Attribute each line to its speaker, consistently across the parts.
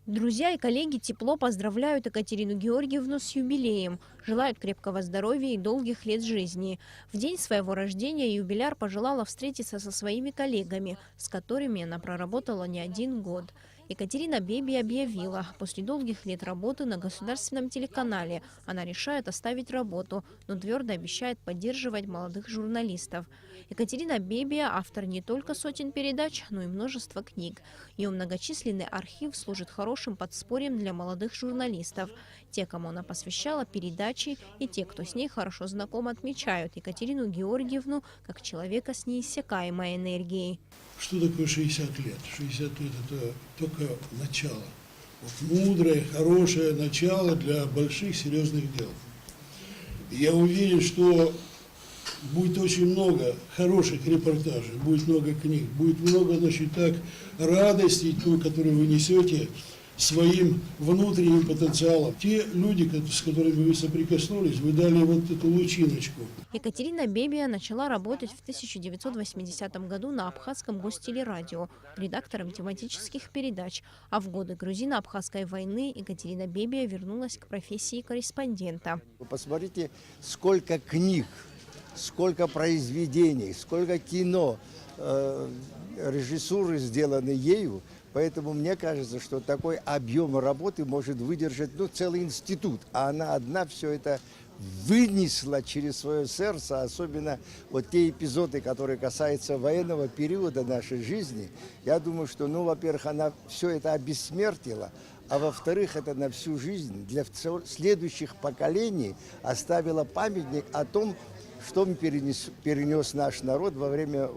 Speaker 1: Друзья и коллеги тепло поздравляют Екатерину Георгиевну с юбилеем, желают крепкого здоровья и долгих лет жизни. В день своего рождения юбиляр пожелала встретиться со своими коллегами, с которыми она проработала не один год. Екатерина Бебия объявила, после долгих лет работы на государственном телеканале она решает оставить работу, но твердо обещает поддерживать молодых журналистов. Екатерина Бебия – автор не только сотен передач, но и множества книг. Ее многочисленный архив служит хорошим подспорьем для молодых журналистов. Те, кому она посвящала передачи, и те, кто с ней хорошо знаком, отмечают Екатерину Георгиевну как человека с неиссякаемой энергией.
Speaker 2: Что такое 60 лет? 60 лет – это только начало. Вот мудрое, хорошее начало для больших, серьезных дел. Я уверен, что будет очень много хороших репортажей, будет много книг, будет много, значит, так, радости, которую вы несете своим внутренним потенциалом. Те люди, с которыми вы соприкоснулись, вы дали вот эту лучиночку.
Speaker 1: Екатерина Бебия начала работать в 1980 году на Абхазском гостелерадио редактором тематических передач, а в годы грузино-абхазской войны Екатерина Бебия вернулась к профессии корреспондента.
Speaker 3: Вы посмотрите, сколько книг, сколько произведений, сколько кино, режиссуры сделаны ею. Поэтому мне кажется, что такой объем работы может выдержать целый институт. А она одна все это вынесла через свое сердце, особенно вот те эпизоды, которые касаются военного периода нашей жизни. Я думаю, что, во-первых, она все это обессмертила, а во-вторых, это на всю жизнь для следующих поколений оставила памятник о том, что перенес наш народ во время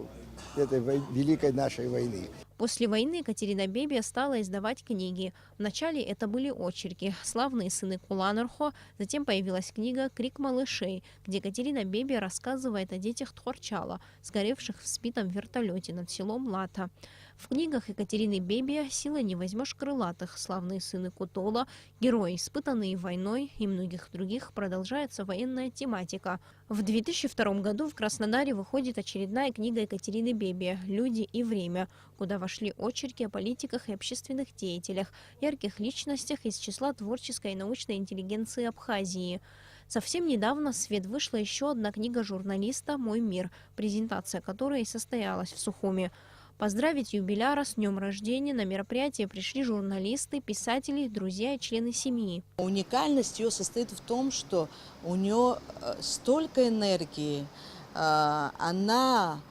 Speaker 3: этой великой нашей войны.
Speaker 1: После войны Екатерина Бебия стала издавать книги. Вначале это были очерки «Славные сыны Куланархо», затем появилась книга «Крик малышей», где Екатерина Бебия рассказывает о детях Тхорчала, сгоревших в сбитом вертолете над селом Лата. В книгах Екатерины Бебия «Силой не возьмешь крылатых», «Славные сыны Кутола», «Герои, испытанные войной» и многих других продолжается военная тематика. В 2002 году в Краснодаре выходит очередная книга Екатерины Бебия «Люди и время», куда вошли очерки о политиках и общественных деятелях, ярких личностях из числа творческой и научной интеллигенции Абхазии. Совсем недавно в свет вышла еще одна книга журналиста «Мой мир», презентация которой и состоялась в Сухуми. Поздравить юбиляра с днем рождения на мероприятие пришли журналисты, писатели, друзья и члены семьи.
Speaker 4: Уникальность ее состоит в том, что у нее столько энергии, она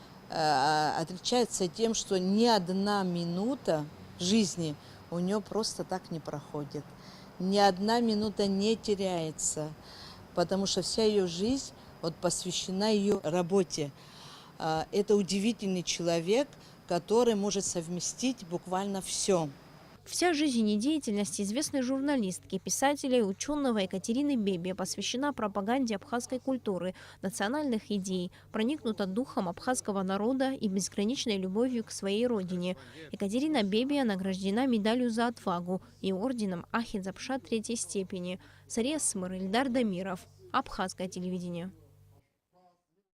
Speaker 4: отличается тем, что ни одна минута жизни у нее просто так не проходит. Ни одна минута не теряется, потому что вся ее жизнь посвящена ее работе. Это удивительный человек, который может совместить буквально все.
Speaker 1: Вся жизнь и деятельность известной журналистки, писателя и ученого Екатерины Бебия посвящена пропаганде абхазской культуры, национальных идей, проникнута духом абхазского народа и безграничной любовью к своей родине. Екатерина Бебия награждена медалью за отвагу и орденом Ахи Дзапша третьей степени. Сария Смыр, Ильдар Дамиров. Абхазское телевидение.